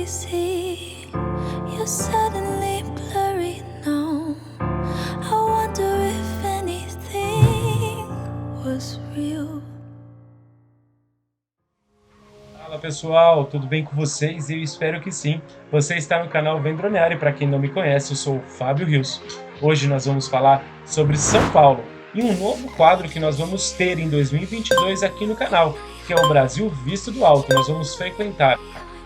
hazy. You're suddenly blurry now. I wonder if anything was real. Fala pessoal, tudo bem com vocês? Eu espero que sim. Você está no canal Vendronear e para quem não me conhece, eu sou o Fábio Rios. Hoje nós vamos falar sobre São Paulo e um novo quadro que nós vamos ter em 2022 aqui no canal, que é o Brasil Visto do Alto. Nós vamos frequentar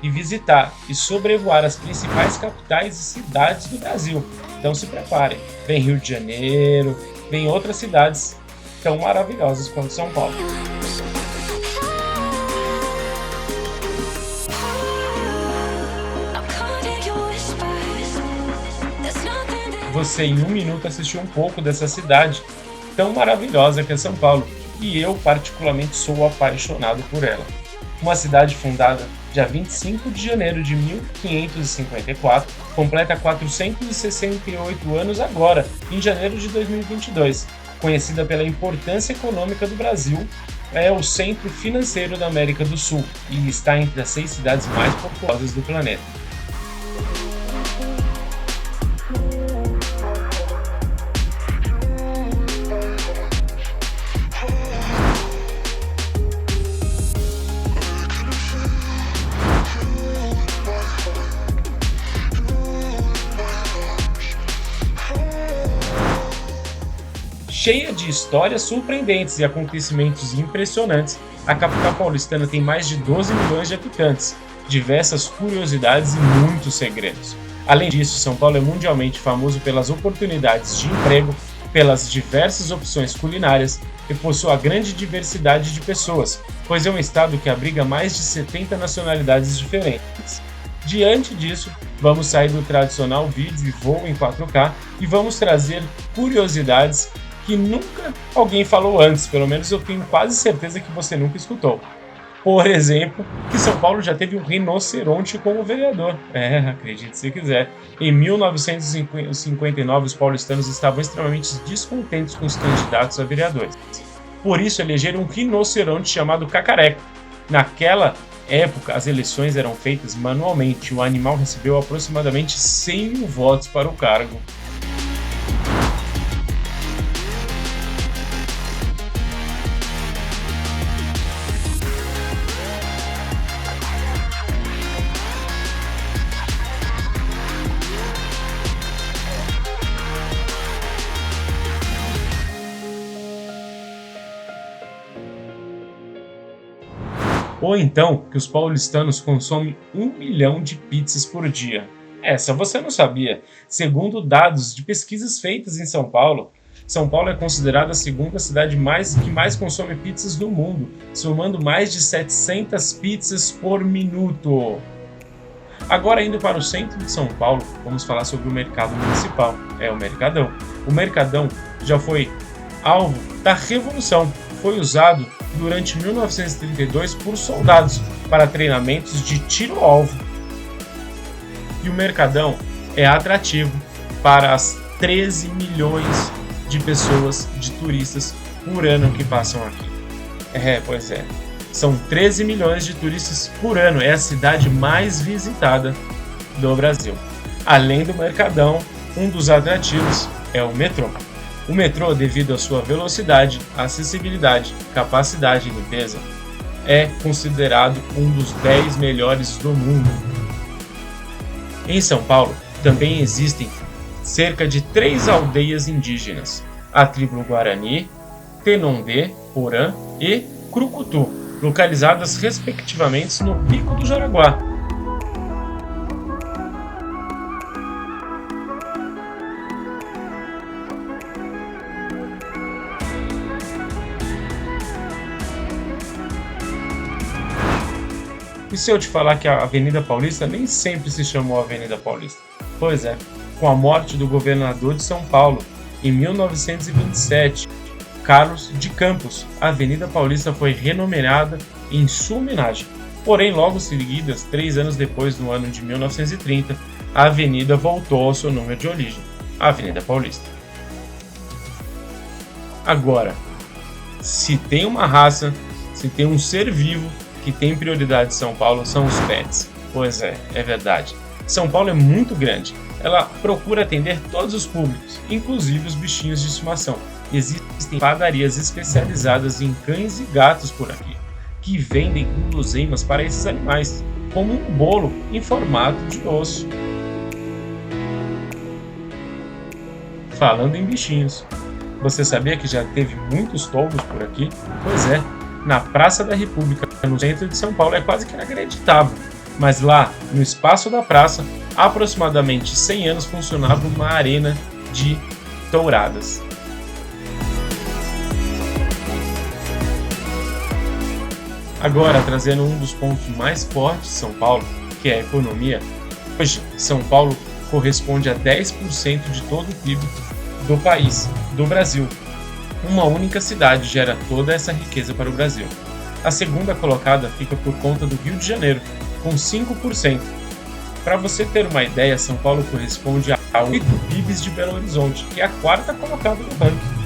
e visitar e sobrevoar as principais capitais e cidades do Brasil. Então se preparem, vem Rio de Janeiro, vem outras cidades tão maravilhosas quanto São Paulo. Você em um minuto assistiu um pouco dessa cidade tão maravilhosa que é São Paulo, e eu particularmente sou apaixonado por ela. Uma cidade fundada dia 25 de janeiro de 1554, completa 468 anos agora, em janeiro de 2022. Conhecida pela importância econômica do Brasil, é o centro financeiro da América do Sul e está entre as 6 cidades mais populosas do planeta. Cheia de histórias surpreendentes e acontecimentos impressionantes, a capital paulistana tem mais de 12 milhões de habitantes, diversas curiosidades e muitos segredos. Além disso, São Paulo é mundialmente famoso pelas oportunidades de emprego, pelas diversas opções culinárias e por sua grande diversidade de pessoas, pois é um estado que abriga mais de 70 nacionalidades diferentes. Diante disso, vamos sair do tradicional vídeo e voo em 4K e vamos trazer curiosidades que nunca alguém falou antes, pelo menos eu tenho quase certeza que você nunca escutou. Por exemplo, que São Paulo já teve um rinoceronte como vereador. Acredite se quiser. Em 1959, os paulistanos estavam extremamente descontentes com os candidatos a vereadores. Por isso, elegeram um rinoceronte chamado Cacareco. Naquela época, as eleições eram feitas manualmente. O animal recebeu aproximadamente 100 mil votos para o cargo. Ou então que os paulistanos consomem 1 milhão de pizzas por dia. Essa você não sabia. Segundo dados de pesquisas feitas em São Paulo é considerada a segunda cidade que mais consome pizzas do mundo, somando mais de 700 pizzas por minuto. Agora, indo para o centro de São Paulo, vamos falar sobre o mercado municipal. É o Mercadão. O Mercadão já foi alvo da Revolução. Foi usado durante 1932 por soldados para treinamentos de tiro-alvo. E o Mercadão é atrativo para as 13 milhões de pessoas, de turistas por ano que passam aqui. Pois é. São 13 milhões de turistas por ano. É a cidade mais visitada do Brasil. Além do Mercadão, um dos atrativos é o metrô. O metrô, devido à sua velocidade, acessibilidade, capacidade e limpeza, é considerado um dos 10 melhores do mundo. Em São Paulo, também existem cerca de 3 aldeias indígenas: a tribo Guarani, Tenondê, Porã e Crucutu, localizadas respectivamente no Pico do Jaraguá. E se eu te falar que a Avenida Paulista nem sempre se chamou Avenida Paulista? Pois é, com a morte do governador de São Paulo, em 1927, Carlos de Campos, a Avenida Paulista foi renomeada em sua homenagem. Porém, logo seguidas, 3 anos depois, no ano de 1930, a avenida voltou ao seu número de origem, a Avenida Paulista. Agora, se tem uma raça, se tem um ser vivo que tem prioridade em São Paulo, são os pets. Pois é verdade. São Paulo é muito grande. Ela procura atender todos os públicos, inclusive os bichinhos de estimação. Existem padarias especializadas em cães e gatos por aqui, que vendem guloseimas para esses animais, como um bolo em formato de osso. Falando em bichinhos, você sabia que já teve muitos tombos por aqui? Pois é, na Praça da República, no centro de São Paulo, é quase que inacreditável. Mas lá, no espaço da praça, há aproximadamente 100 anos funcionava uma arena de touradas. Agora, trazendo um dos pontos mais fortes de São Paulo, que é a economia, hoje São Paulo corresponde a 10% de todo o PIB do país, do Brasil. Uma única cidade gera toda essa riqueza para o Brasil. A segunda colocada fica por conta do Rio de Janeiro, com 5%. Para você ter uma ideia, São Paulo corresponde a 8 PIBs de Belo Horizonte, que é a quarta colocada no ranking.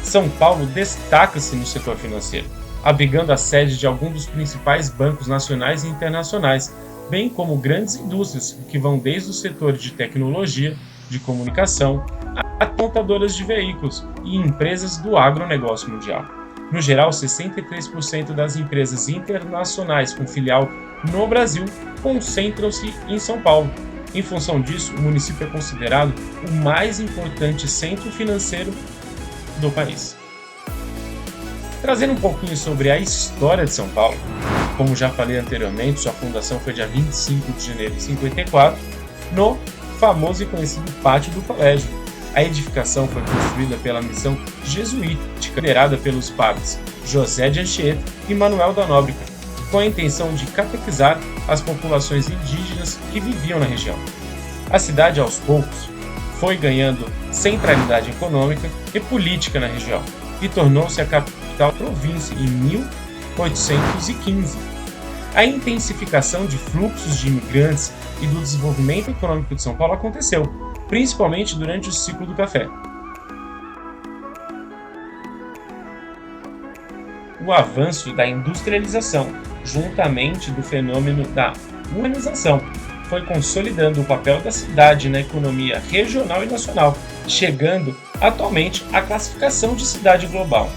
São Paulo destaca-se no setor financeiro, abrigando a sede de alguns dos principais bancos nacionais e internacionais, bem como grandes indústrias que vão desde o setor de tecnologia, de comunicação, a montadoras de veículos e empresas do agronegócio mundial. No geral, 63% das empresas internacionais com filial no Brasil concentram-se em São Paulo. Em função disso, o município é considerado o mais importante centro financeiro do país. Trazendo um pouquinho sobre a história de São Paulo, como já falei anteriormente, sua fundação foi dia 25 de janeiro de 54, no famoso e conhecido Pátio do Colégio. A edificação foi construída pela missão jesuítica liderada pelos padres José de Anchieta e Manuel da Nóbrega, com a intenção de catequizar as populações indígenas que viviam na região. A cidade, aos poucos, foi ganhando centralidade econômica e política na região e tornou-se a capital da província em 1815. A intensificação de fluxos de imigrantes e do desenvolvimento econômico de São Paulo aconteceu, principalmente durante o ciclo do café. O avanço da industrialização, juntamente do fenômeno da urbanização, foi consolidando o papel da cidade na economia regional e nacional, chegando atualmente à classificação de cidade global.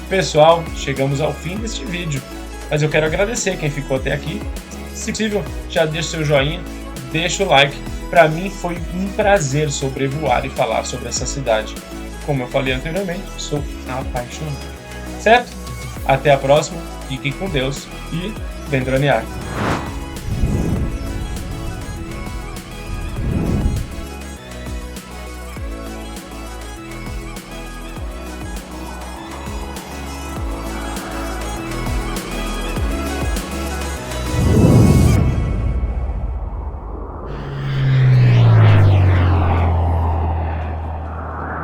Pessoal, chegamos ao fim deste vídeo, mas eu quero agradecer quem ficou até aqui. Se possível, já deixa seu joinha, deixa o like. Para mim foi um prazer sobrevoar e falar sobre essa cidade. Como eu falei anteriormente, sou apaixonado. Certo? Até a próxima, fiquem com Deus e vem dronear.